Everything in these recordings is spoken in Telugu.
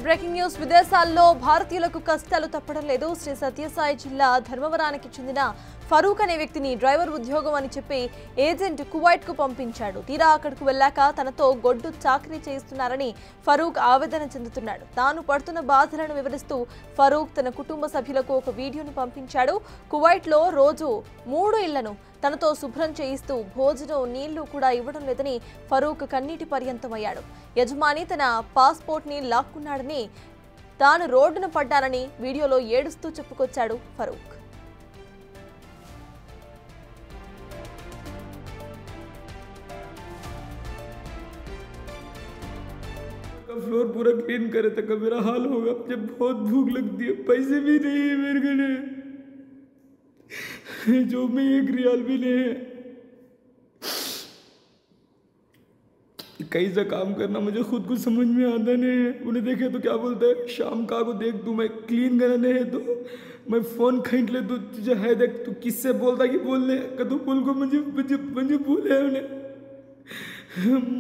బ్రేకింగ్ న్యూస్ విదేశాల్లో భారతీయులకు కష్టాలు తప్పడం లేదు. శ్రీ సత్యసాయి జిల్లా ధర్మవరానికి చెందిన ఫరూక్ అనే వ్యక్తిని డ్రైవర్ ఉద్యోగం అని చెప్పి ఏజెంట్ కువైట్ కు పంపించాడు. తీరా అక్కడికి వెళ్ళాక తనతో గొడ్డు చాకరీ చేయిస్తున్నారని ఫరూక్ ఆవేదన చెందుతున్నాడు. తాను పడుతున్న బాధలను వివరిస్తూ ఫరూక్ తన కుటుంబ సభ్యులకు ఒక వీడియోని పంపించాడు. కువైట్ లో రోజు 3 ఇళ్లను తనతో శుభ్రం చేయిస్తూ భోజనం నీళ్లు కూడా ఇవ్వడం లేదని ఫరూక్ కన్నీటి పర్యంతమయ్యాడు. యజమాని తన పాస్పోర్ట్ ని లాక్కున్నాడని, తాను రోడ్డున పడ్డానని వీడియోలో ఏడుస్తూ చెప్పుకొచ్చాడు ఫరూక్. फ्लोर पूरा क्लीन करे तक मेरा हाल होगा जब बहुत भूख लगती है। पैसे भी नहीं है मेरे घरे, जो में 1 रियाल भी नहीं है। कैसा काम करना मुझे खुद को समझ में आता नहीं है। उन्हें देखे तो क्या बोलता है, शाम का को देख तू मैं क्लीन करने है तो मैं फ़ोन खींच ले तो तुझे है देख तू किससे बोलता कि बोलने कदू बोल को मुझे बोले उन्हें।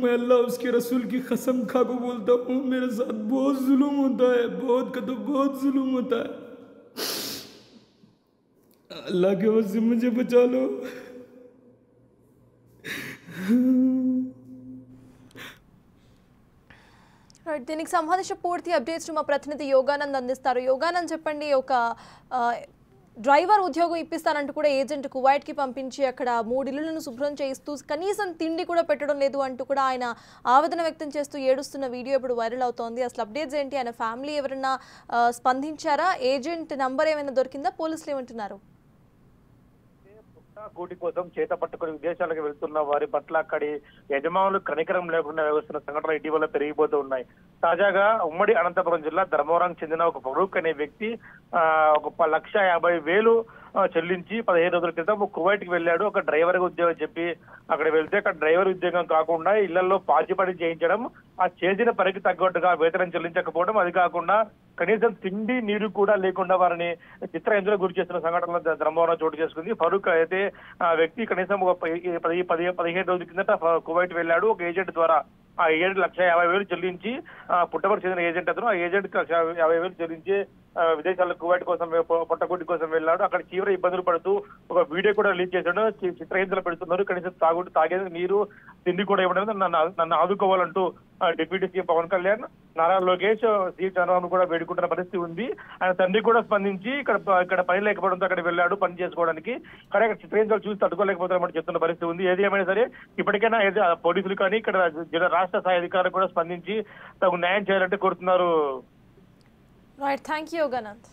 मैं अल्लाह उसके रसूल की कसम खा को बोलता हूँ, मेरे साथ बहुत जुल्म होता है, बहुत जुल्म होता है। अल्लाह के वजह से मुझे बचा लो। దీనికి సంబంధించిన పూర్తి అప్డేట్స్ మా ప్రతినిధి యోగానంద్ అందిస్తారు. యోగానంద్ చెప్పండి, ఒక డ్రైవర్ ఉద్యోగం ఇప్పిస్తానంటూ కూడా ఏజెంట్ కువైట్ కి పంపించి అక్కడ 3 ఇళ్లను శుభ్రం చేయిస్తూ కనీసం తిండి కూడా పెట్టడం లేదు అంటూ కూడా ఆయన ఆవేదన వ్యక్తం చేస్తూ ఏడుస్తున్న వీడియో ఇప్పుడు వైరల్ అవుతోంది. అసలు అప్డేట్స్ ఏంటి? ఆయన ఫ్యామిలీ ఎవరైనా స్పందించారా? ఏజెంట్ నంబర్ ఏమైనా దొరికిందా? పోలీసులు ఏమంటున్నారు? కూటి కోసం చేత పట్టుకుని విదేశాలకు వెళ్తున్న వారి పట్ల అక్కడి యజమానులు కనికరం లేకుండా వ్యవహరిస్తున్న సంఘటనలు ఇటీవల పెరిగిపోతూ ఉన్నాయి. తాజాగా ఉమ్మడి అనంతపురం జిల్లా ధర్మవరానికి చెందిన ఒక ఫరూక్ అనే వ్యక్తి 1,50,000 చెల్లించి 15 రోజుల క్రితం కువైట్ కి వెళ్ళాడు. ఒక డ్రైవర్ ఉద్యోగం చెప్పి అక్కడ వెళ్తే అక్కడ డ్రైవర్ ఉద్యోగం కాకుండా ఇళ్లలో పాచి పని చేయించడం, ఆ చేసిన పనికి తగ్గట్టుగా వేతనం చెల్లించకపోవడం, అది కాకుండా కనీసం తిండి నీరు కూడా లేకుండా వారిని చిత్రహింసలకు గురి చేస్తున్న సంఘటనలు ధర్మవరం చోటు చేసుకుంది. ఫరూక్ అయితే ఆ వ్యక్తి కనీసం 15 రోజుల కిందట కువైట్ వెళ్ళాడు. ఒక ఏజెంట్ ద్వారా ఆ ఏజెంట్ 1,50,000 చెల్లించి, పుట్టపర్తి చెందిన ఏజెంట్ అతను, ఆ ఏజెంట్ 1,50,000 చెల్లించి విదేశాల్లో కువైట్ కోసం పొట్టగుడ్డి కోసం వెళ్ళాడు. అక్కడ తీవ్ర ఇబ్బందులు పడుతూ ఒక వీడియో కూడా రిలీజ్ చేశాడు. చిత్రహింసలు పెడుతున్నారు, కనీసం తాగేందుకు నీరు తిండి కూడా ఇవ్వడం, నన్ను ఆదుకోవాలంటూ deputy CM Pawan Kalyan, Nara Lokesh, C Chandrababu కూడా వేడుకుంటున్న పరిస్థితి ఉంది. ఆయన తండ్రి కూడా స్పందించి ఇక్కడ పని లేకపోవడంతో అక్కడ వెళ్ళాడు పని చేసుకోవడానికి. కానీ అక్కడ చిత్రహింసలు చూసి తట్టుకోలేకపోతారని చెప్తున్న పరిస్థితి ఉంది. ఏది ఏమైనా సరే ఇప్పటికైనా పోలీసులు కానీ ఇక్కడ రాష్ట్ర స్థాయి అధికారులు కూడా స్పందించి తగు న్యాయం చేయాలంటే కోరుతున్నారు. Right, thank you Yoganand.